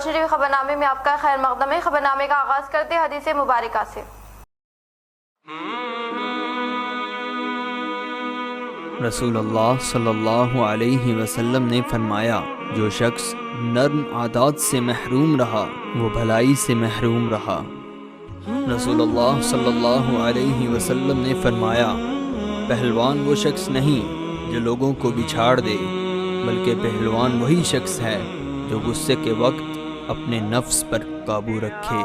روشنی T V خبرنامے میں آپ کا خیر مقدم ہے۔ خبرنامے کا آغاز کرتے ہیں حدیث مبارکہ سے۔ رسول اللہ صلی اللہ علیہ وسلم نے فرمایا، جو شخص نرم عادات سے محروم رہا وہ بھلائی سے محروم رہا۔ رسول اللہ صلی اللہ علیہ وسلم نے فرمایا، پہلوان وہ شخص نہیں جو لوگوں کو بچھاڑ دے، بلکہ پہلوان وہی شخص ہے جو غصے کے وقت اپنے نفس پر قابو رکھے۔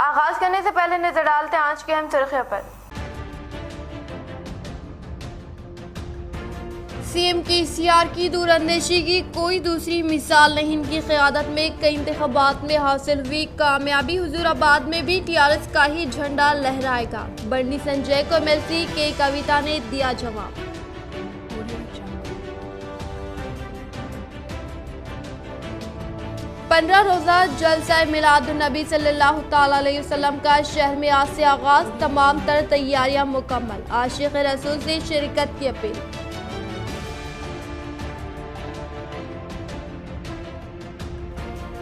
آغاز کرنے سے پہلے نظر ڈالتے ہیں آج کی اہم سرخیوں پر۔ سی ایم KCR کی دور اندیشی کی کوئی دوسری مثال نہیں۔ ان کی قیادت میں کئی انتخابات میں حاصل ہوئی کامیابی حضور آباد میں بھی TRS کا ہی جھنڈا لہرائے گا۔ بنی سنجے کو MLC کے کویتا نے دیا جواب۔ 15 روزہ جلسہ میلاد النبی صلی اللہ تعالی علیہ وسلم کا شہر میں آج سے آغاز، تمام تر تیاریاں مکمل، عاشق رسول سے شرکت کی اپیل۔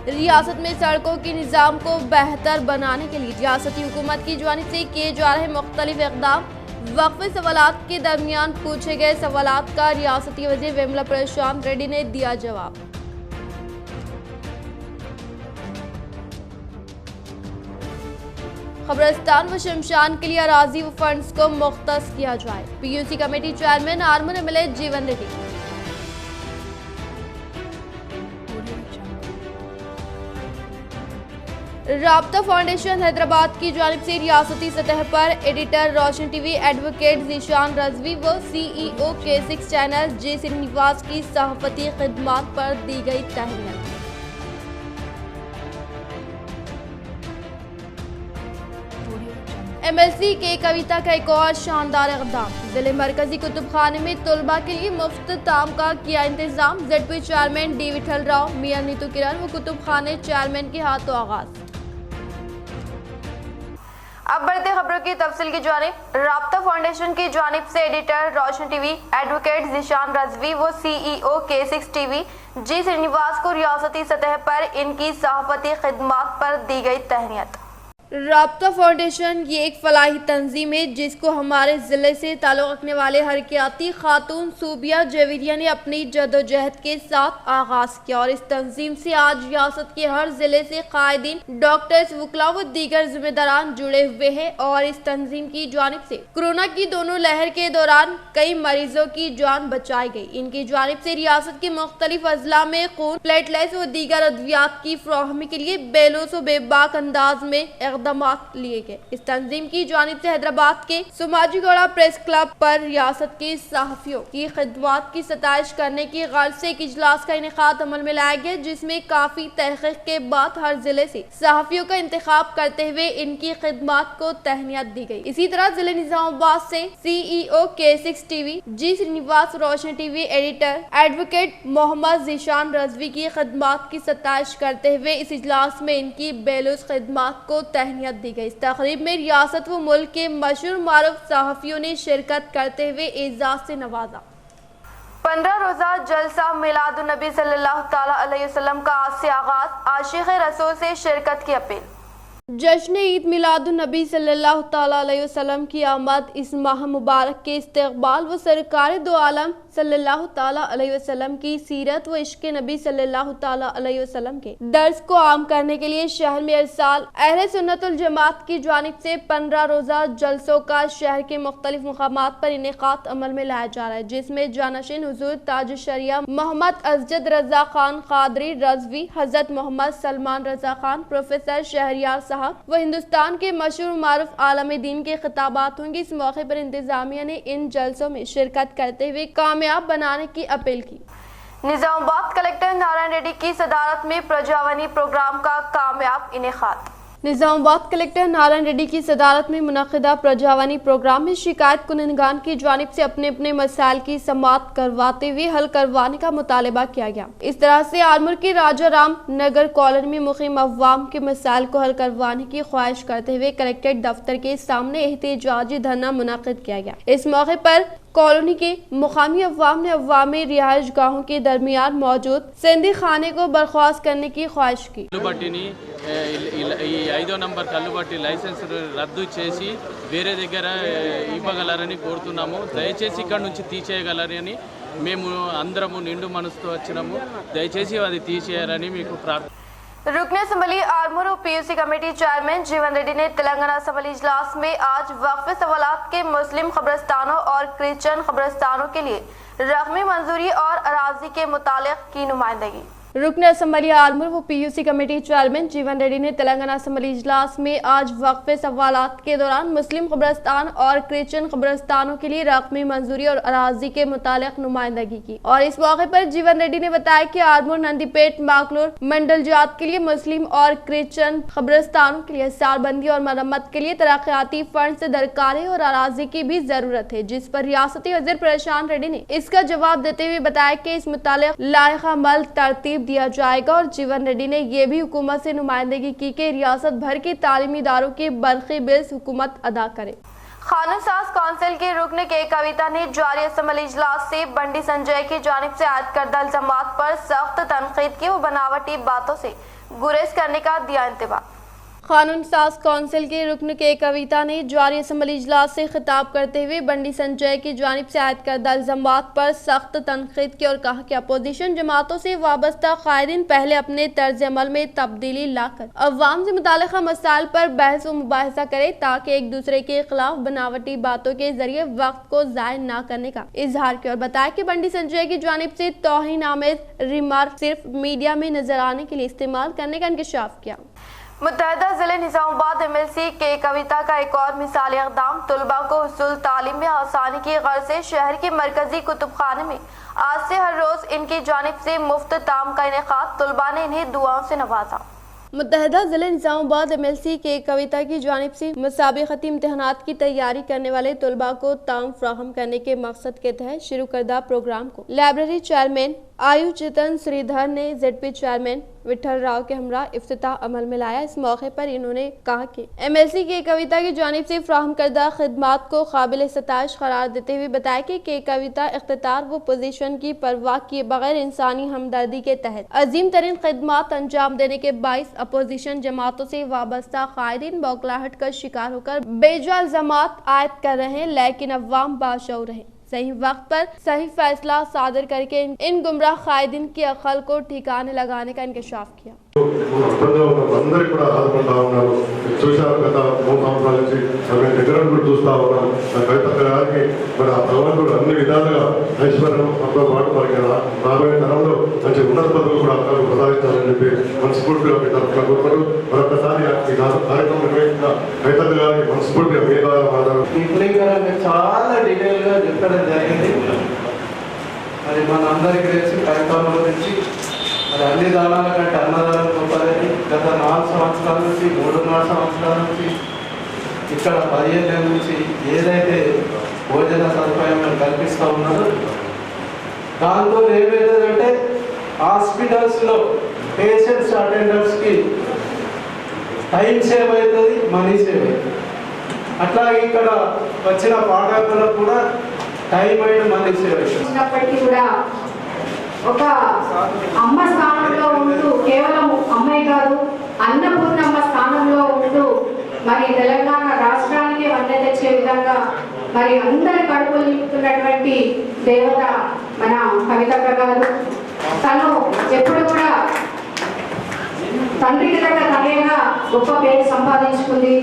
ریاست میں سڑکوں کے نظام کو بہتر بنانے کے لیے ریاستی حکومت کی جانب سے کیے جا رہے مختلف اقدام۔ وقفے سوالات کے درمیان پوچھے گئے سوالات کا ریاستی وزیر ویملا پرشانت ریڈی نے دیا جواب۔ قبرستان و شمشان کے لیے اراضی و فنڈز کو مختص کیا جائے، PUC کمیٹی چیئرمین آرمن MLA جیون ریڈی۔ رابطہ فاؤنڈیشن حیدرآباد کی جانب سے ریاستی سطح پر ایڈیٹر روشن T V advocate Zeeshan Rizvi و CEO K6 channel G Srinivas کی صحافتی خدمات پر دی گئی تہنیت۔ MLC کے کویتا کا ایک اور شاندار اقدام، ضلع مرکزی کتب خانے میں طلباء کے لیے مفت تعام کا کیا انتظام۔ ZP chairman D Vitthal Rao, میاں نیتو کرن و کتب خانے چیئرمین کے ہاتھوں آغاز۔ اب بڑھتے خبروں کی تفصیل کی جانب۔ رابطہ فاؤنڈیشن کی جانب سے ایڈیٹر روشن T V advocate Zeeshan Rizvi و CEO K6 TV G Srinivas کو ریاستی سطح پر ان کی صحافتی خدمات پر دی گئی تہنیت۔ رابطہ فاؤنڈیشن یہ ایک فلاحی تنظیم ہے جس کو ہمارے ضلع سے تعلق رکھنے والے حرکیاتی خاتون صوبیہ جیویریہ نے اپنی جدوجہد کے ساتھ آغاز کیا، اور اس تنظیم سے آج ریاست کے ہر ضلع سے قائدین، ڈاکٹرز، وکلاء و دیگر ذمہ داران جڑے ہوئے ہیں، اور اس تنظیم کی جانب سے کورونا کی دونوں لہر کے دوران کئی مریضوں کی جان بچائی گئی۔ ان کی جانب سے ریاست کے مختلف اضلاع میں خون، پلیٹلیٹس و دیگر ادویات کی فراہمی کے لیے بے لوث و بے باک انداز میں اقدامات لیے گئے۔ اس تنظیم کی جانب سے حیدرآباد کے سماجی گوڑا پریس کلب پر ریاست کے صحافیوں کی خدمات کی ستائش کرنے کی غرض سے ایک اجلاس کا انعقاد عمل میں لایا گیا، جس میں کافی تحقیق کے بعد ہر ضلع سے صحافیوں کا انتخاب کرتے ہوئے ان کی خدمات کو تہنیت دی گئی۔ اسی طرح ضلع نظام آباد سے CEO K6 TV G Srinivas روشن ٹی وی ایڈیٹر ایڈوکیٹ محمد ذیشان رضوی کی خدمات کی ستائش کرتے ہوئے اس اجلاس میں ان کی بے لوث خدمات کو تہنیت دی گئی۔ اس تقریب میں ریاست و ملک کے مشہور معروف صحافیوں نے شرکت کرتے ہوئے اعزاز سے نوازا۔ 15 روزہ جلسہ میلاد النبی صلی اللہ تعالی علیہ وسلم کا آج سے آغاز، عاشق رسول سے شرکت کی اپیل۔ جشن عید میلاد النبی صلی اللہ تعالی علیہ وسلم کی آمد، اس ماہ مبارک کے استقبال و سرکار دو عالم صلی اللہ تعالی علیہ وسلم کی سیرت و عشق نبی صلی اللہ تعالی علیہ وسلم کے درس کو عام کرنے کے لیے شہر میں ہر سال اہل سنت الجماعت کی جانب سے 15 روزہ جلسوں کا شہر کے مختلف مقامات پر انعقاد عمل میں لایا جا رہا ہے، جس میں جانشین حضور تاج الشریعہ محمد اسجد رضا خان قادری رضوی، حضرت محمد سلمان رضا خان، پروفیسر شہریار صاحب و ہندوستان کے مشہور معروف عالم دین کے خطابات ہوں گے۔ اس موقع پر انتظامیہ نے ان جلسوں میں شرکت کرتے ہوئے کامیاب بنانے کی اپیل کی۔ نظام آباد کلکٹر نارائن ریڈی کی صدارت میں پرجاونی پروگرام کا کامیاب انعقاد۔ निजामाबाद कलेक्टर नारायण रेड्डी की सदारत में मुनक़िदा प्रजावानी प्रोग्राम में शिकायत कुनंदगान की जानिब से अपने अपने मसाइल की समाअत करवाते हुए हल करवाने का मुतालबा किया गया। इस तरह से आलमूर की राजा राम नगर कॉलोनी में मुक़ीम अवाम के मसाइल को हल करवाने की ख्वाहिश करते हुए कलेक्ट्रेट दफ्तर के सामने एहतजाजी धरना मुनक़िद किया गया। इस मौके पर कॉलोनी के मुकामी अवाम ने अवामी रिहाइश गाहों के दरमियान मौजूद सिंधी खाने को बर्खास्त करने की ख्वाहिश की। ఈ 5వ నంబర్ కల్లుబట్టి లైసెన్స్ రద్దు చేసి వేరే దగ్గర ఇవ్వగలరని కోరుతున్నాము। దయచేసి ఇక్కడ నుంచి తీసేయగలరని మేము అందరము నిండు మనసుతో వచ్చినాము। దయచేసి అది తీసేయాలని మీకు ప్రార్థన। रुकन असम्बली आलमूर और पीयूसी कमेटी चेयरमैन जीवन रेड्डी ने तेलंगाना असम्बली इजलास में आज वक्फ सवालात के मुस्लिम कब्रिस्तानों और क्रिश्चियन कब्रिस्तानों के लिए रकमी मंजूरी और अराजी के मुतालिक की नुमाइंदगी। रुकन असम्बली आलमूर व पीयूसी कमेटी चेयरमैन जीवन रेड्डी ने तेलंगाना असम्बली इजलास में आज वक्फ सवालात के दौरान मुस्लिम कब्रिस्तान और क्रिश्चियन कब्रिस्तानों के लिए रकमी मंजूरी और अराजी के मुतालिक नुमाइंदगी की। और इस मौके पर जीवन रेड्डी ने बताया कि आलमूर, नंदीपेट, माकलोर मंडल जात के लिए मुस्लिम और क्रिश्चियन कब्रिस्तानों के लिए सालबंदी और मरम्मत के लिए तरक्याती फंड से दरकार है और अराजी की भी जरूरत है, जिस पर रियासती वज़ीर परेशान रेड्डी ने इसका जवाब देते हुए बताया कि इस मुतालिक लायक अमल तरतीब दिया जाएगा। और जीवन रेड्डी ने यह भी हुकूमत से नुमाइंदगी की कि रियासत भर के तालीमी इदारों के बरक़ी बिल्स हुकूमत अदा करे। कानून साज कौंसिल के रुकन के कविता ने जारी असम्बली इजलास से बंडी संजय की जानिब से आयद करदा इल्जामात पर सख्त तनकीद की व बनावटी बातों से गुरेज करने का दिया इंतबाह। कानून साज कौंसिल के रुकन के कविता ने जारी असम्बली इजलास से खिताब करते हुए बंडी संजय की जानिब से आयद करदा इल्जामात पर सख्त तनकीद की और कहा कि अपोजिशन जमातों से वाबस्ता कायदीन पहले अपने तर्ज अमल में तब्दीली लाकर अवाम से मुताल्लिक़ा मसाइल पर बहस व मुबाहिसा करे ताकि एक दूसरे के खिलाफ बनावटी बातों के जरिए वक्त को ज़ाय न करने का इजहार किया और बताया कि बंडी संजय की जानिब से तौहीन आमेज रिमार्क सिर्फ मीडिया में नजर आने के लिए इस्तेमाल करने का इंकशाफ किया। मुत्तहदा ज़िले निजामाबाद MLC के कविता का एक और मिसाली इक़दाम तलबा को हुसूल तालीम में आसानी की गर्ज से शहर के मरकजी कुतुबखाने में आज से हर रोज़ इनकी जानिब से मुफ्त ताम का इनेकाद तलबा ने इन्हें दुआओं से नवाजा। मुत्तहदा ज़िले निजामाबाद MLC के कविता की जानिब से मुसाबिक़ती इम्तिहानात की तैयारी करने वाले तलबा को ताम फ्राहम करने के मकसद के तहत शुरू करदा प्रोग्राम को लाइब्रेरी चेयरमैन आयुचितन श्रीधर ने ZP चेयरमैन विठल राव के हमरा इफ्तिताह अमल में लाया। इस मौके पर इन्होंने कहा कि MLC के कविता की जानिब से फ्राहम करदा खिदमात को काबिल सताइश करार देते हुए बताया कि कविता इख्तितार व पोजीशन की परवाह किए बगैर इंसानी हमदर्दी के तहत अजीम तरीन खिदमात अंजाम देने के बाइस अपोजिशन जमातों से वाबस्ता कायदीन बौखलाहट का शिकार होकर बेजा इल्जामात आयद कर रहे हैं, लेकिन अवाम बाशऊर है। सही वक्त पर सही फैसला सादर करके इन गुमराह कायदीन की अकल को ठिकाने लगाने का इंकशाफ किया। అందరూ కూడా ఆదుకుంటా ఉన్నారు। చూశారు గత 3 సంవత్సరాల నుంచి మేము దగ్గర కూడా చూస్తూ ఉన్నాం। కవిత గారికి మన భగవంతుడు అన్ని విధాలుగా ఐశ్వర్యంతో పాటు మనకి రాబోయే తరంలో మంచి ఉన్నత పదవులు కూడా అక్కలు ప్రసాదించాలని చెప్పి మనస్ఫూర్తిగా మీ తరఫున కోరుకుంటూ మరొకసారి ఈ కార్యక్రమం నిర్వహించిన కవిత గారికి మనస్ఫూర్తిగా ఇప్పుడు చాలా డీటెయిల్గా చెప్పడం జరిగింది। మరి మన అందరికీ తెలిసి కవితల గురించి మరి అన్ని దానాల కంటే అన్నదానం గొప్పదని గత 4 సంవత్సరాల నుంచి 3-4 సంవత్సరాల నుంచి ఇక్కడ 15 ఏళ్ళ నుంచి ఏదైతే భోజన సదుపాయం కల్పిస్తూ ఉన్నారో దాంతో ఏమవుతుందంటే హాస్పిటల్స్లో పేషెంట్స్ అటెండర్స్కి టైం సేవ్ అవుతుంది, మనీ సేవ్ అవుతుంది। అట్లాగే ఇక్కడ వచ్చిన పాఠకులకు కూడా టైం అయిన మనీ సేవ్ అవుతుంది। ఒక అమ్మ స్థానంలో ఉంటూ కేవలం అమ్మాయి కాదు అన్నపూర్ణమ్మ స్థానంలో ఉంటూ మరి తెలంగాణ రాష్ట్రానికి వన్నె తెచ్చే విధంగా మరి అందరి కడుపులు నింపుతున్నటువంటి దేవత మన కవితక్క గారు। తను ఎప్పుడు కూడా తండ్రికి తగ్గ తనయుగా గొప్ప పేరు సంపాదించుకుంది।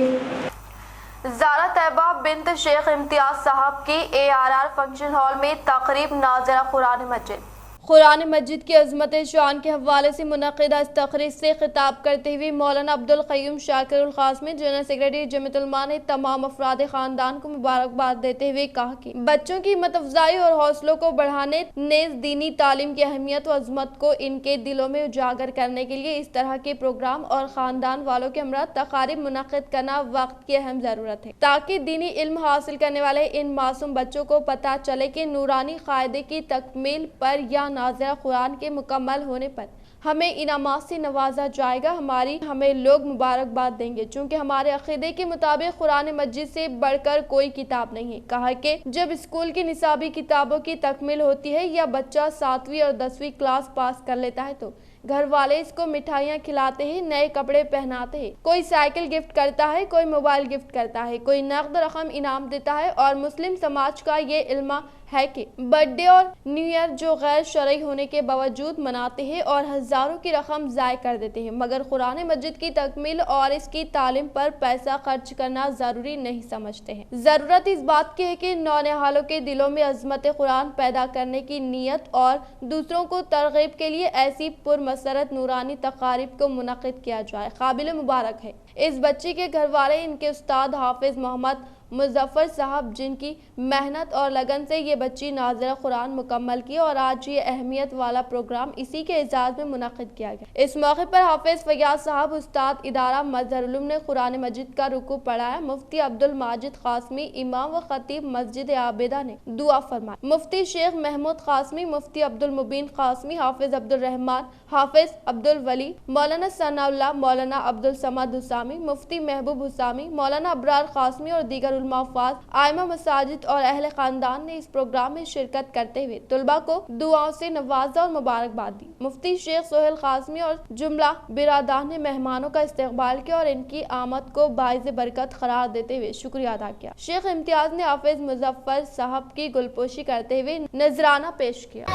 ज़ारा तैयबा बिन्त शेख इम्तियाज साहब की ARR फंक्शन हॉल में तकरीब नाज़िरा कुरान मस्जिद। कुरान मजिद की अजमत शान के हवाले से मुनक़िदा इस तक़रीर से खिताब करते हुए मौलाना अब्दुल क़य्यूम शाकिरुल क़ासिमी जनरल सेक्रेटरी जमीयतुल उलमा ने तमाम अफराद ख़ानदान को मुबारकबाद देते हुए कहा कि बच्चों की हिम्मत अफजाई और हौसलों को बढ़ाने नेज़ दीनी तालीम की अहमियत व अजमत को इनके दिलों में उजागर करने के लिए इस तरह के प्रोग्राम और ख़ानदान वालों के हमरा तक़ारीब मुनक़िद करना वक्त की अहम ज़रूरत है, ताकि दीनी इल्म हासिल करने वाले इन मासूम बच्चों को पता चले कि नूरानी क़ायदे की तकमील पर या नाज़िरा कुरान के मुकम्मल होने पर हमें इनामात से नवाजा जाएगा। हमें लोग मुबारकबाद देंगे, चूँकि हमारे अक़ीदे के मुताबिक कुरान मजीद से बढ़कर कोई किताब नहीं है। कहा कि जब स्कूल की निसाबी किताबों की तकमील होती है या बच्चा 7वीं और 10वीं क्लास पास कर लेता है तो घर वाले इसको मिठाइयाँ खिलाते हैं, नए कपड़े पहनाते हैं, कोई साइकिल गिफ्ट करता है, कोई मोबाइल गिफ्ट करता है, कोई नकद रकम इनाम देता है। और मुस्लिम समाज का ये इल्मा है कि बर्थडे और न्यू ईयर जो गैर शरई होने के बावजूद मनाते हैं और हजारों की रकम ज़ाय कर देते हैं, मगर कुरान मजिद की तकमील और इसकी तालीम पर पैसा खर्च करना ज़रूरी नहीं समझते हैं। ज़रूरत इस बात की है कि नौनिहालों के दिलों में अज़मत कुरान पैदा करने की नीयत और दूसरों को तरगीब के लिए ऐसी पुरमसरत नूरानी तक़ारीब को मुनक़िद किया जाए। काबिल मुबारक है इस बच्ची के घर वाले, इनके उस्ताद हाफिज मोहम्मद मुज़फ़्फ़र साहब, जिनकी मेहनत और लगन से ये बच्ची नाज़िरा कुरान मुकम्मल की और आज ये अहमियत वाला प्रोग्राम इसी के एजाज़ में मुनक़िद किया गया। इस मौके पर हाफिज फ़याज़ साहब, उस्ताद इदारा मज़हरुल उलूम ने कुरान मजिद का रुकू पढ़ाया। मुफ्ती अब्दुल माजिद क़ासिमी, इमाम व ख़तीब मस्जिद आबिदा ने दुआ फरमाई। मुफ्ती शेख महमूद क़ासिमी, मुफ्ती अब्दुल मुबीन क़ासिमी, हाफिज अब्दुल रहमान, हाफिज अब्दुल वली, मौलाना सनाउल्लाह, मौलाना अब्दुल समद हुसामी, मुफ्ती महबूब हुसामी, मौलाना अबरार क़ासिमी और दीगर उलमा-ए-फ़ाज़, आइमा मसाजिद और अहले खानदान ने इस प्रोग्राम में शिरकत करते हुए तुलबा को दुआओं से नवाजा और मुबारकबाद दी। मुफ्ती शेख सोहेल क़ासिमी और जुमला बिरादार ने मेहमानों का इस्तकबाल किया और इनकी आमद को बाइज़ बरकत करार देते हुए शुक्रिया अदा किया। शेख इम्तियाज ने हाफिज मुज़फ़्फ़र साहब की गुलपोशी करते हुए नजराना पेश किया।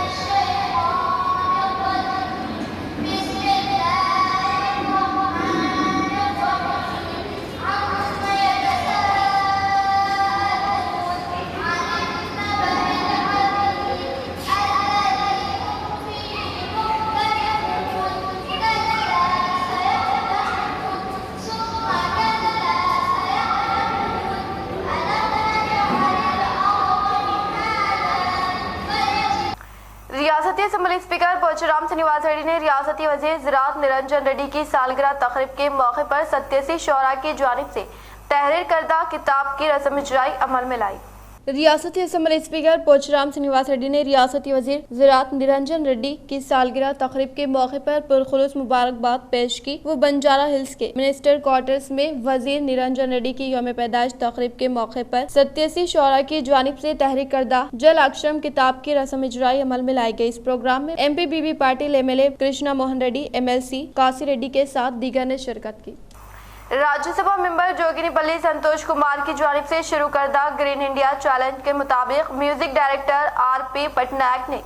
रियासती असम्बली स्पीकर पोचराम श्रीनिवास रेड्डी ने रियासती वज़ीर ज़राअत निरंजन रेड्डी की सालगिरह तक़रीब के मौके पर 87 शोरा की जानिब से तहरीर करदा किताब की रस्म इजराई अमल में लाई। रियासती असम्बली स्पीकर पोचराम श्रीनिवास रेड्डी ने रियासती वज़ीर ज़राअत निरंजन रेड्डी की सालगिरह तक़रीब के मौके पर पुरखुलूस मुबारकबाद पेश की। वो बंजारा हिल्स के मिनिस्टर क्वार्टर्स में वज़ीर निरंजन रेड्डी की यौम पैदाइश तक़रीब के मौके पर 87 शोरा की जानिब से तहरीर करदा जल अक्षरम किताब की रस्म इजराई अमल में लाई गई। इस प्रोग्राम में MP Patil, MLA Krishna Mohan Reddy, MLC Kashi Reddy के साथ दीगर ने शिरकत की। राज्यसभा मेंबर जोगिनीपल्ली संतोष कुमार की जानिब से शुरू करदा ग्रीन इंडिया चैलेंज के मुताबिक म्यूजिक डायरेक्टर RP पटनायक ने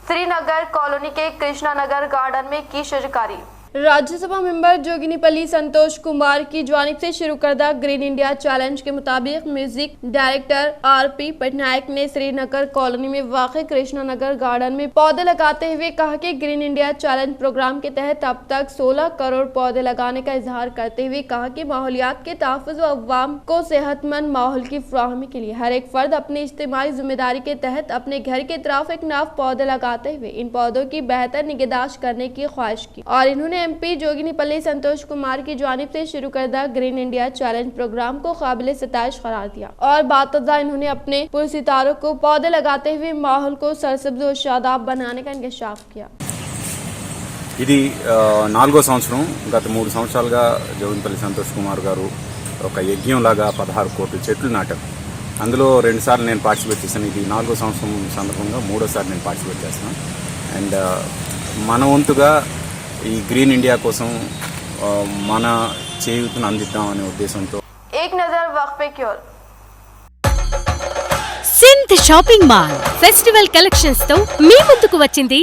श्रीनगर कॉलोनी के कृष्णा नगर गार्डन में की शिरकारी। राज्यसभा मेंबर जोगिनीपल्ली संतोष कुमार की जानिब से शुरू करदा ग्रीन इंडिया चैलेंज के मुताबिक म्यूजिक डायरेक्टर RP पटनायक ने श्रीनगर कॉलोनी में वाक़ कृष्णा नगर गार्डन में पौधे लगाते हुए कहा कि ग्रीन इंडिया चैलेंज प्रोग्राम के तहत अब तक 16 करोड़ पौधे लगाने का इजहार करते हुए कहा कि माहौलियात के तहफ़्फ़ुज़ व अवाम को सेहतमंद माहौल की फ़राहमी के लिए हर एक फर्द अपनी इज्तिमाई जिम्मेदारी के तहत अपने घर के तरफ एक नव पौधे लगाते हुए इन पौधों की बेहतर निगहदाश्त करने की ख्वाहिश की। और इन्होंने MP जोगिनीपल्ली संतोष कुमार की जानिब से शुरू करदा ग्रीन इंडिया चैलेंज प्रोग्राम को काबिल सताइश करार दिया और बातज़ा इन्होंने अपने पुरसितारों को पौधे लगाते हुए माहौल को सरसब्ज और शादाब बनाने का इंकशाफ किया। ఇది 4వ సంవత్సరం గత 3 సంవత్సరాలుగా జోగినిపల్లి సంతోష్ కుమార్ గారు ఒక యజ్ఞంలాగా 16 కోట్ల చెట్లు నాటారు. అందులో 2 సార్లు నేను పార్టిసిపేట్ చేశాను. ఇది 4వ సంవత్సరం సందర్భంగా 3వసారి నేను పార్టిసిపేట్ చేస్తున్నాను. అండ్ మన వంతుగా ఈ గ్రీన్ ఇండియా కోసం మన చేయూతను అందిద్దాం అనే ఉద్దేశంతో एक नजर वक्फे की ओर। Sinth shopping mall festival collections తో మీ ముందుకు వచ్చింది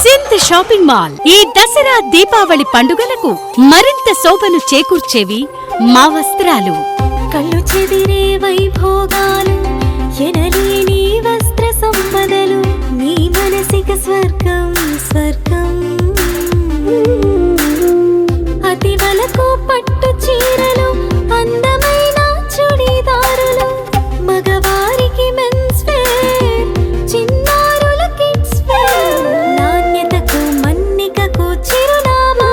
సింత్ షాపింగ్ మాల్. ఈ దసరా దీపావళి పండుగలకు మరింత శోభను చేకూర్చేవి మా వస్త్రాలు. కళ్ళు చెదిరే వైభోగాలు, ఎనలేని వస్త్ర సంపదలు, నీ మనసిక స్వర్గం స్వర్గం అతి వలకు పట్టు చీరలు అందమైన చుడిదారులు మగవారికి మెన్స్ వేర్ చిన్నారుల కిడ్స్ వేర్ నాణ్యతకు మన్నికకు చిరునామా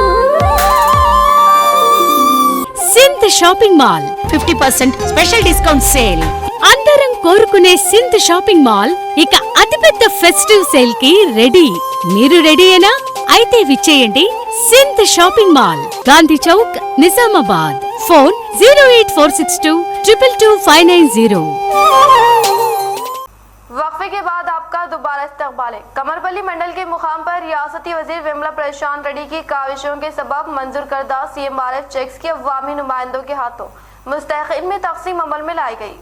synth shopping mall 50% special discount sale. అందరం కోరుకునే సింత్ షాపింగ్ మాల్ ఇక అతిపెద్ద ఫెస్టివ్ సేల్ కి రెడీ. మీరు రెడీయేనా? అయితే విచ్చేయండి Sinth shopping mall, Gandhi Chowk, Nizamabad. Phone 08462 222590. वक्फे के बाद आपका दोबारा इस्तकबाल है। कमरपल्ली मंडल के मुकाम पर रियासती वजीर विमला प्रशांत रेड्डी की काविशों के सबब मंजूर करदा CMRF चेक्स की अवामी नुमाइंदों के हाथों मुस्तहिकीन में तकसीम अमल में लाई गई।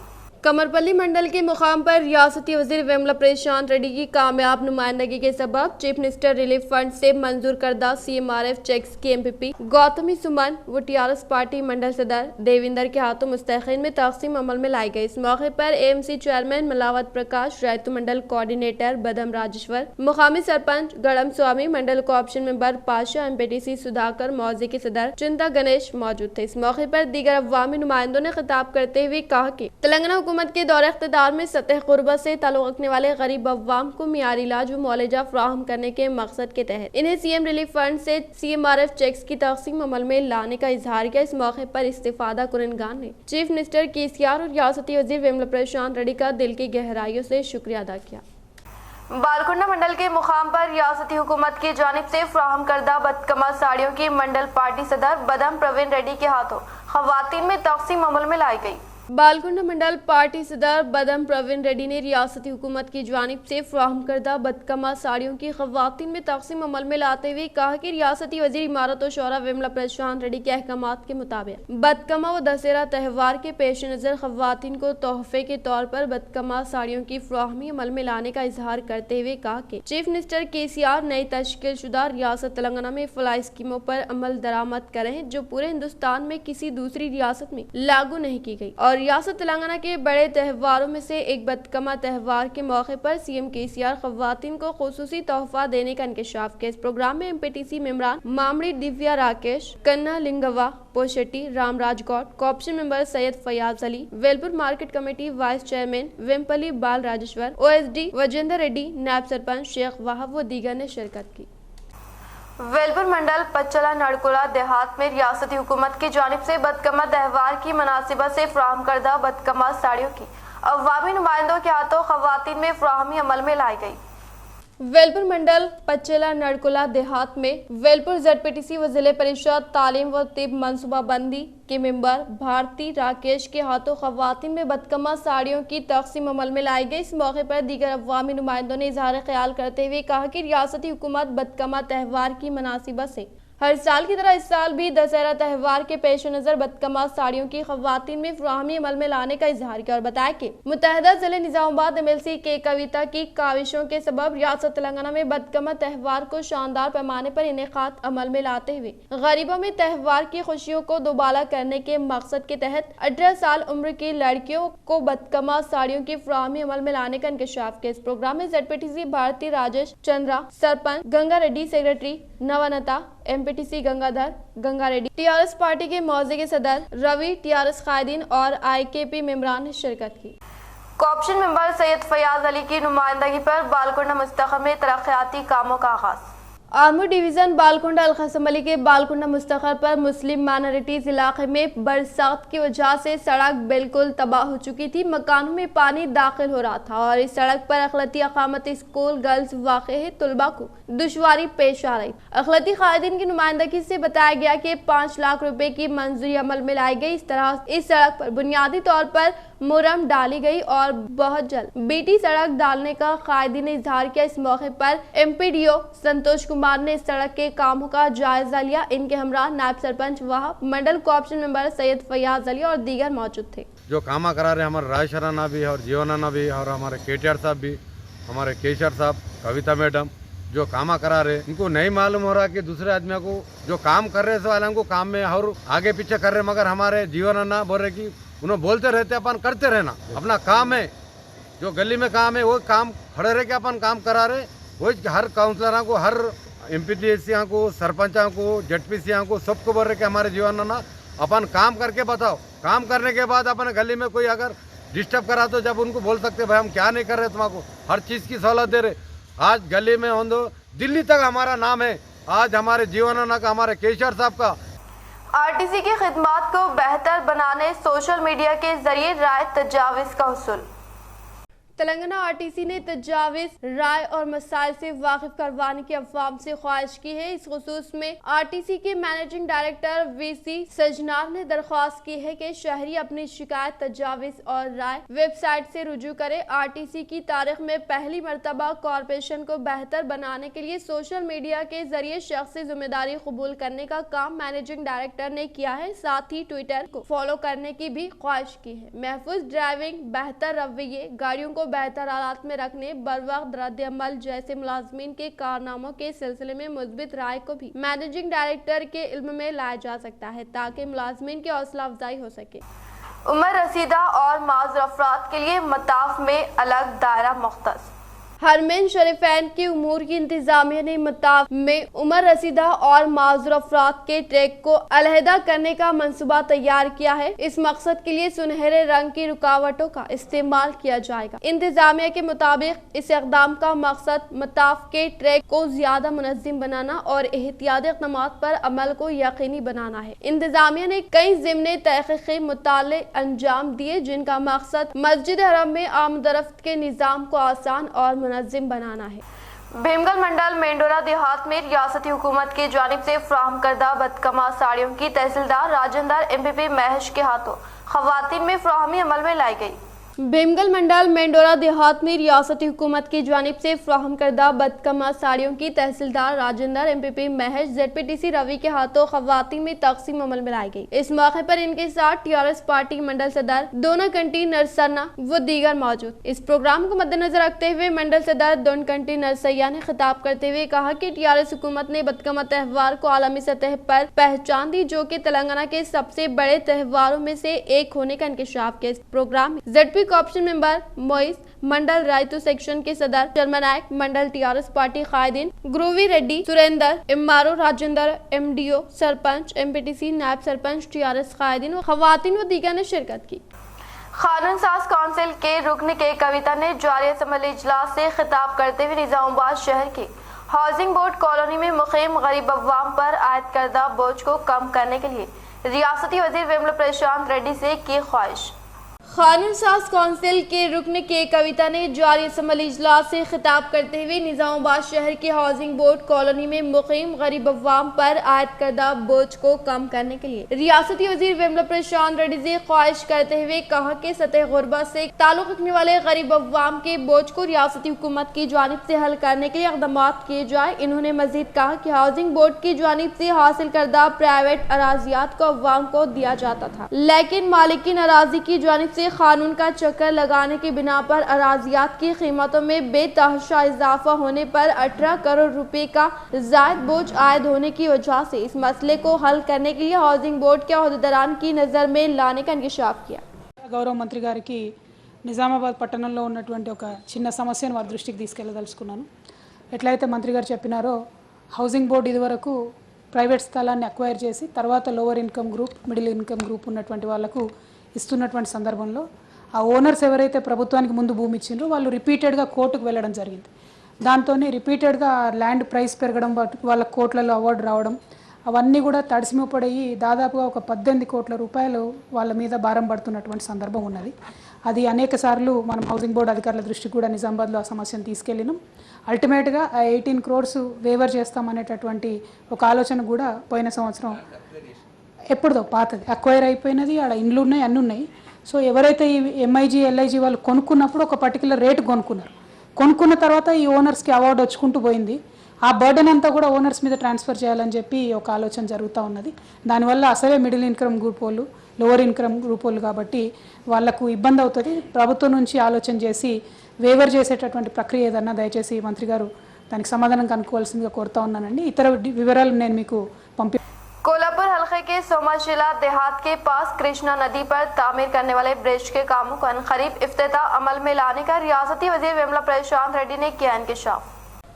कमरपल्ली मंडल के मुकाम पर रियासती वजीर विमला प्रशांत रेड्डी की कामयाब नुमाइंदगी के सबब चीफ मिनिस्टर रिलीफ फंड से मंजूर करदा CMRF चेक्स की MPP गौतमी सुमन व TRS पार्टी मंडल सदर देविंदर के हाथों मुस्तहिकीन में तकसीम अमल में लाई गई। इस मौके पर AMC chairman Malavath Prakash, Rythu mandal coordinator Badam Rajeshwar, मुकामी sarpanch Gadam Swamy, mandal co-option member Pasha, MPTC Sudhakar, मौजे के सदर चिंता गणेश मौजूद थे। इस मौके पर दीगर अवामी नुमाइंदों ने खिताब करते हुए कहा कि तेलंगाना हुकूमत के दौरे इख्तिदार में सतह गुर्बत से ताल्लुक रखने वाले गरीब अवाम को मियारी इलाज व मुआवजा फराहम करने के मकसद के तहत इन्हें CM रिलीफ फंड से CMRF चेक्स की तकसीम अमल में लाने का इजहार किया। इस मौके पर इस्तिफादा कुरनगान ने चीफ मिनिस्टर KCR और रियासती वजीर विमला प्रशांत रेड्डी का दिल की गहराइयों से शुक्रिया अदा किया। बालकुंडा मंडल के मुकाम पर रियासती हुकूमत की जानिब से फराहम करदा बदकमा साड़ियों की मंडल पार्टी सदर बदम प्रवीण रेड्डी के हाथों खवातीन में तकसीम अमल में लाई गई। बालकुंडा मंडल पार्टी सदर बदम प्रवीण रेड्डी ने रियासती हुकूमत की जानिब से फराहम करदा बदकमा साड़ियों की खवातीन में तकसीम अमल में लाते हुए कहा कि रियासती वजीर इमारत और शौरा विमला प्रशांत रेड्डी के अहकामात के मुताबिक बदकमा व दशहरा त्यौहार के पेश नज़र खवातीन को तोहफे के तौर पर बदकमा साड़ियों की फराहमी अमल में लाने का इजहार करते हुए कहा कि चीफ मिनिस्टर KCR नई तश्कील शुदा रियासत तेलंगाना में फलाही स्कीमों पर अमल दरामद करें जो पूरे हिंदुस्तान में किसी दूसरी रियासत में लागू नहीं की गई। और रियासत तेलंगाना के बड़े त्योहारों में से एक बदकमा त्यौहार के मौके पर CM KCR खवातीन को खुसूसी तोहफा देने का इंकशाफ किया। इस प्रोग्राम में MPTC मेंबरान मामड़ी Divya Rakesh, Kanna Lingava Poshetty, Ramraj Goud, co-option member Syed Fayaz Ali, Velpur market committee vice chairman Vempalli Bal Rajeshwar, OSD वजेंद्र Reddy, नायब सरपंच शेख वाहब व दीगर ने शिरकत की। वेलपुर मंडल पच्चला नड़कुला देहात में रियासती हुकूमत की जानिब से बदकमा त्यौहार की मुनासिबत से फराहम करदा बदकमा साड़ियों की अवामी नुमाइंदों के हाथों खवातीन में फराहमी अमल में लाई गई। वेलपुर मंडल पच्चेला नड़कुला देहात में वेलपुर ZPTC व जिले परिषद तालीम व तिब मनसूबाबंदी के मेंबर भारती राकेश के हाथों खवातीन में बदकमा साड़ियों की तकसीम अमल में लाई गई। इस मौके पर दीगर अवामी नुमाइंदों ने इजहार ख्याल करते हुए कहा कि रियासती हुकूमत बदकमा त्यौहार की मुनासिबत से हर साल की तरह इस साल भी दशहरा त्यौहार के पेश नज़र बदकमा साड़ियों की खवातीन में फराहमी अमल में लाने का इजहार किया और बताया कि मुत्तहिदा जिले निजामाबाद MLC के कविता की काविशों के सबब रियासत तेलंगाना में बदकमा त्यौहार को शानदार पैमाने पर इनेकाद अमल में लाते हुए गरीबों में त्यौहार की खुशियों को दोबाला करने के मकसद के तहत 18 साल उम्र की लड़कियों को बदकमा साड़ियों की फराहमी अमल में लाने का इंकशाफ किया। इस प्रोग्राम में ZPTC Bharati Rajesh Chandra, sarpanch Ganga Reddy, secretary Navanta, MPTC Gangadhar Ganga Reddy, TRS party के मौजे के सदर रवि, TRS कायदीन और IKP मेंबरान ने शिरकत की। कॉप्शन मेंबर सैयद फयाज अली की नुमाइंदगी पर बालकुंडा मुस्तखम में तरक्याती कामों का आगाज। आर्मू डिवीजन बालकुंडा अलखसम अली के बालकुंडा मुस्तखर पर मुस्लिम माइनॉरिटीज इलाके में बरसात की वजह से सड़क बिल्कुल तबाह हो चुकी थी। मकानों में पानी दाखिल हो रहा था और इस सड़क पर अखलती अकामत स्कूल गर्ल्स वाक़े है तलबा को दुश्वारी पेश आ रही। अखलती कायदीन की नुमाइंदगी से बताया गया कि 5 लाख रुपए की मंजूरी अमल में लाई गई। इस तरह इस सड़क पर बुनियादी तौर पर मुरम डाली गई और बहुत जल्द बीटी सड़क डालने का कायदीन ने इजहार किया। इस मौके पर MPDO संतोष कुमार ने इस सड़क के कामों का जायजा लिया। इनके हमरा नायब सरपंच वहाब, मंडल कोऑप्शन मेंबर सैयद फयाज अली और दीगर मौजूद थे। जो कामा करा रहे हमारे राय शराना भी और जीवनाना भी और हमारे KTR साहब भी, हमारे केशर साहब, कविता मैडम जो कामा करा रहे, इनको नहीं मालूम हो रहा कि दूसरे आदमियों को जो काम कर रहे वालों को काम में और आगे पीछे कर रहे, मगर हमारे जीवनाना बोल रहे कि उन्होंने बोलते रहते अपन करते रहना, अपना काम है जो गली में काम है वो काम खड़े रह के अपन काम करा रहे। वही हर काउंसलर को हर MPTC को, सरपंचों को, ZPC को सबको बोल रहे कि हमारे जीवन ना अपन काम करके बताओ, काम करने के बाद अपन गली में कोई अगर डिस्टर्ब करा तो जब उनको बोल सकते भाई हम क्या नहीं कर रहे तुम्हारा हर चीज़ की सहूलत दे रहे। आज गली में हो दो दिल्ली तक हमारा नाम है, आज हमारे जीवनाना का, हमारे केशर साहब का। आरटीसी की खिदमात को बेहतर बनाने सोशल मीडिया के जरिए राय तजाविज़ का हुसूल। तेलंगाना आरटीसी ने तजाविज़, राय और मसाइल से वाकिफ करवाने की अवाम से ख्वाहिश की है। इस खुसूस में आरटीसी के मैनेजिंग डायरेक्टर VC सजनार ने दरख्वास्त की है कि शहरी अपनी शिकायत, तजाविज़ और राय वेबसाइट से रुजू करे। आरटीसी की तारीख में पहली मरतबा कॉरपोरेशन को बेहतर बनाने के लिए सोशल मीडिया के जरिए शख्सी जिम्मेदारी कबूल करने का काम मैनेजिंग डायरेक्टर ने किया है। साथ ही ट्विटर को फॉलो करने की भी ख्वाहिश की है। महफूज ड्राइविंग, बेहतर रवैये, गाड़ियों को बेहतर हालात में रखने, बरवक्त रद्द-ए-अमल जैसे मुलाजमीन के कारनामों के सिलसिले में मुस्बित राय को भी मैनेजिंग डायरेक्टर के इल्म में लाया जा सकता है ताकि मुलाजमीन की हौसला अफजाई हो सके। उम्र रसीदा और माज़ूर अफराद के लिए मताफ में अलग दायरा मुख्तस। हरमैन शरीफैन की उमूर की इंतजामिया ने मताफ में उम्र रसीदा और माज़ूर अफराद के ट्रैक को अलहदा करने का मंसूबा तैयार किया है। इस मकसद के लिए सुनहरे रंग की रुकावटों का इस्तेमाल किया जाएगा। इंतजामिया के मुताबिक इस इक़दाम का मकसद मताफ के ट्रैक को ज्यादा मुनज़्ज़म बनाना और एहतियाती इक़दामात पर अमल को यकीनी बनाना है। इंतजामिया ने कई ज़िम्नी तहक़ीक़ी मुताले अंजाम दिए जिनका मकसद मस्जिद हरम में आमदरफ्त के निज़ाम को आसान और मुनज़्ज़म बनाना है। भीमगल मंडल मेंढोरा देहात में रियासती हुकूमत की जानिब से फ्राहम करदा बदकमा साड़ियों की तहसीलदार राजेंद्र MPP महश के हाथों खवातीन में फ्राहमी अमल में लाई गई। भीमगल मंडल मेंढोरा देहात में रियासती हुकूमत की जानिब से फ्राहम करदा बदकमा साड़ियों की तहसीलदार राजेंद्र MPP महश ZPTC रवि के हाथों खवातीन में तकसीम अमल में लाई गई। इस मौके पर इनके साथ TRS पार्टी मंडल सदर दोनाकंटी नरसन्ना व दीगर मौजूद। इस प्रोग्राम को मद्देनजर रखते हुए मंडल सदर दोनाकंटी नरसैया ने खिताब करते हुए कहा कि TRS हुकूमत ने बदकमा त्यौहार को आलमी सतह पर पहचान दी जो कि तेलंगाना के सबसे बड़े त्यौहारों में से एक होने का इंकशाफ किया। इस प्रोग्राम में ZP option member Moiz, mandal Rythu section के सदर शर्मा नायक, मंडल TRS पार्टी कायदीन गुरुवी रेड्डी, सुरेंद्र, इम्मारो, राजेंद्र, MDO, सरपंच, MPTC, नायब सरपंच, TRS कायदीन व खवातीन व दीगर ने शिरकत की। कानून साज काउंसिल के रुकन के कविता ने जारी असम्बली इजलास से खिताब करते हुए निजामाबाद शहर के हाउसिंग बोर्ड कॉलोनी में मुकीम गरीब अवाम पर आयद करदा बोझ को कम करने के लिए रियासती वजीर वेमुला प्रशांत रेड्डी से की ख्वाहिश। कानून साज काउंसिल के रुकन के कविता ने जारी असम्बली इजलास से खिताब करते हुए निजामाबाद शहर के हाउसिंग बोर्ड कॉलोनी में मुकीम गरीब अवाम पर आयद करदा बोझ को कम करने के लिए रियासती वजीर वेमुला प्रशांत रेड्डी से ख्वाहिश करते हुए कहा कि सतह गुरबत से ताल्लुक रखने वाले गरीब अवाम के बोझ को रियासती हुकूमत की जानिब से हल करने के लिए इक़दामात किए जाए। इन्होंने मजीद कहा कि हाउसिंग बोर्ड की जानिब से हासिल करदा प्राइवेट अराजियात को अवाम को दिया जाता था, लेकिन मालिकीन अराजी की जानिब से कानून का चक्कर लगाने की बिना पर अराजियात की कीमतों में बेतहाशा इजाफा होने पर 18 करोड़ रुपए का जायद बोझ आयद होने की वजह से इस मसले को हल करने के लिए हाउसिंग बोर्ड के अहदेदारान की नज़र में लाने का इंकशाफ किया। గౌరవ మంత్రి గారికి నిజామాబాద్ పట్టణంలో ఉన్నటువంటి ఒక చిన్న సమస్యను వారి దృష్టికి తీసుకెళ్లదలుచుకున్నాను. ఎట్లయితే మంత్రి గారు చెప్పినారో హౌసింగ్ బోర్డు ఇదివరకు ప్రైవేట్ స్థలాన్ని అక్వైర్ చేసి తర్వాత lower income group, middle income group ఉన్నటువంటి వాళ్ళకు ఇస్తున్నటువంటి సందర్భంలో ఆ ఓనర్స్ ఎవరైతే ప్రభుత్వానికి ముందు భూమి ఇచ్చిండ్రో వాళ్ళు రిపీటెడ్గా కోర్టుకు వెళ్ళడం జరిగింది. దాంతోనే రిపీటెడ్గా ల్యాండ్ ప్రైస్ పెరగడం, వాళ్ళ కోట్లలో అవార్డు రావడం, అవన్నీ కూడా తడిసిమపడయి దాదాపుగా ఒక 18 కోట్ల రూపాయలు వాళ్ళ మీద భారం పడుతున్నటువంటి సందర్భం ఉన్నది. అది అనేక సార్లు మనం హౌసింగ్ బోర్డు అధికారుల దృష్టికి కూడా నిజామాబాద్లో ఆ సమస్యను తీసుకెళ్ళినాం. అల్టిమేట్గా ఆ 18 క్రోర్స్ వేవర్ చేస్తామనేటటువంటి ఒక ఆలోచన కూడా పోయిన సంవత్సరం ఎప్పుడుదో పాతది అక్వైర్ అయిపోయినది, ఆడ ఇండ్లు ఉన్నాయి, అన్నీ ఉన్నాయి. సో ఎవరైతే ఈ MIG, LIG వాళ్ళు కొనుక్కున్నప్పుడు ఒక పర్టికులర్ రేటు కొనుక్కున్నారు. కొనుక్కున్న తర్వాత ఈ ఓనర్స్కి అవార్డు వచ్చుకుంటూ పోయింది. ఆ బర్డెన్ అంతా కూడా ఓనర్స్ మీద ట్రాన్స్ఫర్ చేయాలని చెప్పి ఒక ఆలోచన జరుగుతూ ఉన్నది. దానివల్ల అసలే మిడిల్ ఇన్కమ్ గ్రూప్ వాళ్ళు, లోవర్ ఇన్కమ్ గ్రూప్ వాళ్ళు కాబట్టి వాళ్లకు ఇబ్బంది అవుతుంది. ప్రభుత్వం నుంచి ఆలోచన చేసి వేవర్ చేసేటటువంటి ప్రక్రియ ఏదన్నా దయచేసి మంత్రి గారు దానికి సమాధానం కనుక్కోవాల్సిందిగా కోరుతా ఉన్నానండి. ఇతర వివరాలు నేను మీకు कोल्हापुर हल्के के सोमाशिला देहात के पास कृष्णा नदी पर तामीर करने वाले ब्रिज के कामों को अनकरीब इफ्तिताह अमल में लाने का रियासती वजीर वेमुला प्रशांत रेड्डी ने किया इंकशाफ।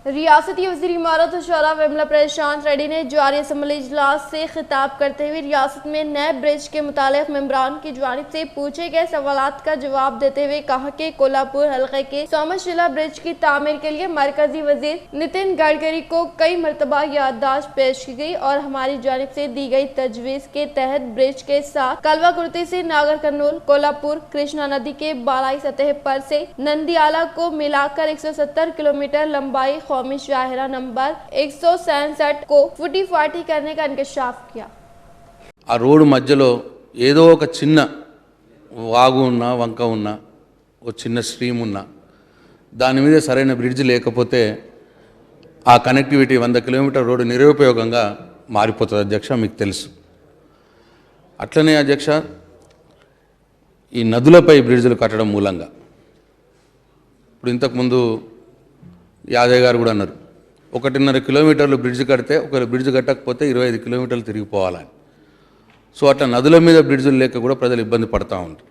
रियासती वज़ीर इमारत और शोरा विमला प्रशांत रेड्डी ने जारी असम्बली इजलास से खिताब करते हुए रियासत में नए ब्रिज के मुतालिक मेंबरान की जानिब से पूछे गए सवालात का जवाब देते हुए कहा कि कोल्हापुर हल्के के सोमशिला ब्रिज की तामीर के लिए मरकजी वजीर नितिन गडकरी को कई मरतबा याददाश्त पेश की गई और हमारी जानिब से दी गई तजवीज़ के तहत ब्रिज के साथ कलवा कुर्ती से नागर कर्नूल कोल्हापुर कृष्णा नदी के बालाई सतह पर से नंदियाला को मिलाकर 170 किलोमीटर लंबाई कौमी शाहरा नंबर 167 को फुटी फाटी करने का इंकशाफ किया। ఆ రోడ్డు మధ్యలో ఏదో ఒక చిన్న వాగు ఉన్నా వంక ఉన్నా ఒక చిన్న స్ట్రీమ్ ఉన్నా దాని మీద సరైన బ్రిడ్జ్ లేకపోతే ఆ కనెక్టివిటీ 100 కిలోమీటర్ రోడ్డు నిరుపయోగంగా మారిపోతుంది అధ్యక్ష, మీకు తెలుసు. అట్లనే అధ్యక్ష, ఈ నదులపై బ్రిడ్జ్లు కట్టడం మూలంగా ఇప్పుడు ఇంతకుముందు యాదయ్య గారు కూడా అన్నారు 1.5 కిలోమీటర్లు బ్రిడ్జ్ కడితే ఒక బ్రిడ్జ్ కట్టకపోతే 25 కిలోమీటర్లు తిరిగిపోవాలని. సో అట్లా నదుల మీద బ్రిడ్జులు లేక కూడా ప్రజలు ఇబ్బంది పడుతూ ఉంటారు.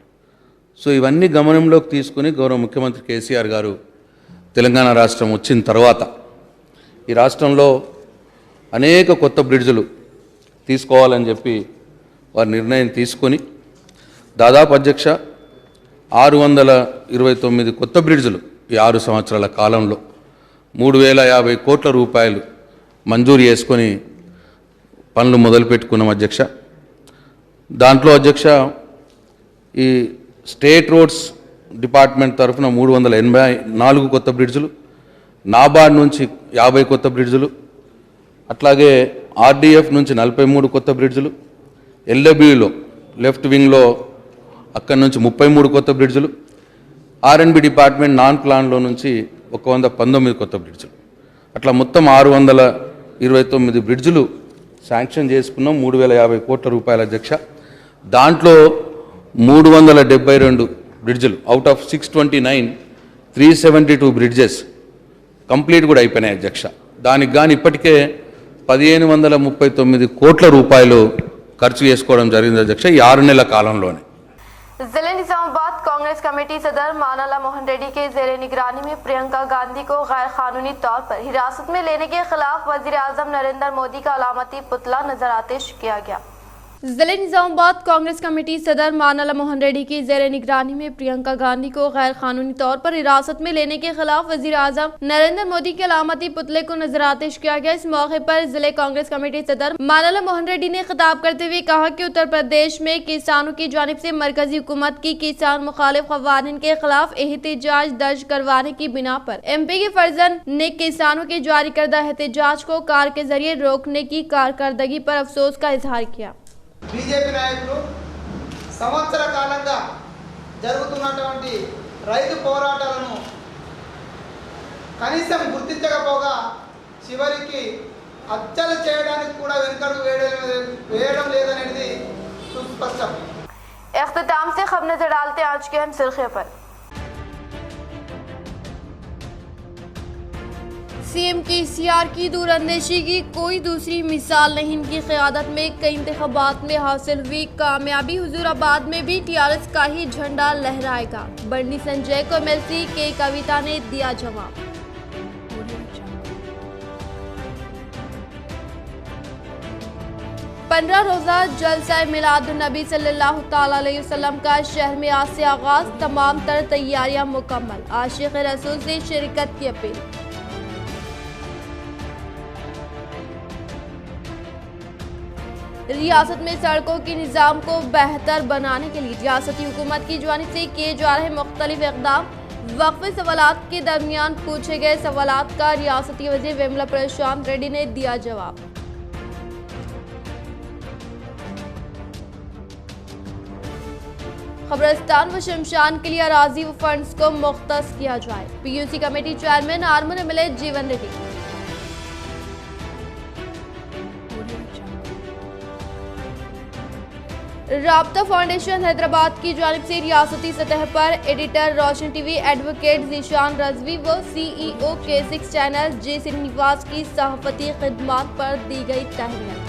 సో ఇవన్నీ గమనంలోకి తీసుకుని గౌరవ ముఖ్యమంత్రి కేసీఆర్ గారు తెలంగాణ రాష్ట్రం వచ్చిన తర్వాత ఈ రాష్ట్రంలో అనేక కొత్త బ్రిడ్జులు తీసుకోవాలని చెప్పి వారు నిర్ణయం తీసుకొని దాదాపు అధ్యక్ష 629 కొత్త బ్రిడ్జులు ఈ 6 సంవత్సరాల కాలంలో 3050 కోట్ల రూపాయలు మంజూరు చేసుకొని పనులు మొదలుపెట్టుకున్నాం అధ్యక్ష. దాంట్లో అధ్యక్ష ఈ స్టేట్ రోడ్స్ డిపార్ట్మెంట్ తరఫున 384 కొత్త బ్రిడ్జులు, నాబార్డ్ నుంచి 50 కొత్త బ్రిడ్జులు, అట్లాగే ఆర్డీఎఫ్ నుంచి 43 కొత్త బ్రిడ్జులు, ఎల్డబ్ల్యూలో లెఫ్ట్ వింగ్లో అక్కడి నుంచి 33 కొత్త బ్రిడ్జులు, ఆర్ఎండ్బి డిపార్ట్మెంట్ నాన్ ప్లాన్లో నుంచి 119 కొత్త బ్రిడ్జులు, అట్లా మొత్తం 629 బ్రిడ్జులు శాంక్షన్ చేసుకున్నాం 3050 కోట్ల రూపాయల అధ్యక్ష. దాంట్లో 372 బ్రిడ్జులు అవుట్ ఆఫ్ 629 372 బ్రిడ్జెస్ కంప్లీట్ కూడా అయిపోయినాయి అధ్యక్ష. దానికి కానీ ఇప్పటికే 1539 కోట్ల రూపాయలు ఖర్చు చేసుకోవడం జరిగింది అధ్యక్ష ఈ 6 నెలల కాలంలోనే. जिले निजामाबाद कांग्रेस कमेटी सदर मानाला मोहन रेड्डी के जेर निगरानी में प्रियंका गांधी को गैर कानूनी तौर पर हिरासत में लेने के खिलाफ वजीर आजम नरेंद्र मोदी का अलामती पुतला नजर आतिश किया गया। जिले निजामाबाद कांग्रेस कमेटी सदर मानाला मोहन रेड्डी की जेर निगरानी में प्रियंका गांधी को गैर कानूनी तौर पर हिरासत में लेने के खिलाफ वजीर आजम नरेंद्र मोदी के अलामती पुतले को नजर आतिश किया गया। इस मौके पर जिले कांग्रेस कमेटी सदर मानाला मोहन रेड्डी ने खिताब करते हुए कहा कि उत्तर प्रदेश में किसानों की जानिब से मरकजी हुकूमत की किसान मुखालिफ कवानीन के खिलाफ एहतजाज दर्ज करवाने की बिना पर MP के फर्जन ने किसानों के जारी करदा एहतजाज को कार के जरिए रोकने की कारकर्दगी पर अफसोस का इजहार किया। బీజేపీ నాయకులు సంవత్సర కాలంగా జరుగుతున్నటువంటి రైతు పోరాటాలను కనీసం గుర్తించకపోగా చివరికి హత్యలు చేయడానికి కూడా వెనుకడుగు వేయడం లేదనేది సుస్పష్టం। इख्तिताम से खबर नजर डालते हैं आज के अहम सिलसिले पर। सीएम केसीआर की दूरअंदेशी की कोई दूसरी मिसाल नहीं। इनकी क़यादत में कई इंतखाबात में हासिल हुई कामयाबी हुजूराबाद में भी टीआरएस का ही झंडा लहराएगा। बंडी संजय को MLC के कविता ने दिया जवाब। 15 रोज़ा जलसा मिलादुन्नबी सल्लल्लाहु तआला अलैहि वसल्लम का शहर में आज से आगाज, तमाम तर तैयारियां मुकम्मल। आशिक़ रसूल से शिरकत की अपील। रियासत में सड़कों के निज़ाम को बेहतर बनाने के लिए रियासती हुकूमत की जानिब से किए जा रहे मुख्तलिफ इक़दाम। वक्फ़े सवालात के दरमियान पूछे गए सवालात का रियासती वज़ीर विमला प्रशांत रेड्डी ने दिया जवाब। कब्रिस्तान व शमशान के लिए अराजी व फंड्स को मुख्तस किया जाए। PUC committee chairman Arman MLA जीवन रेड्डी। राब्ता फाउंडेशन हैदराबाद की जानिब से रियासती सतह पर एडिटर रोशन TV एडवोकेट ज़ीशान रज़वी व CEO K6 channel J Srinivas की सहाफ़ती खिदमात पर दी गई तहनीत।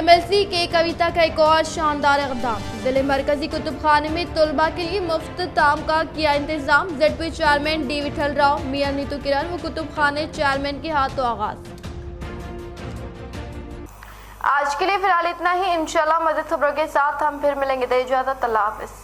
MLC के कविता का एक और शानदार इक़दाम। जिले मरकजी कुतुब खाने में तलबा के लिए मुफ्त ताम का किया इंतजाम। ZP chairman D Vithal Rao, मियां नीतू किरण व कुतुब खाने चेयरमैन के हाथों आगाज। आज के लिए फिलहाल इतना ही। इंशाल्लाह मज़ीद खबरों के साथ हम फिर मिलेंगे। दे इजाज़त, अल्लाह हाफ़िज़।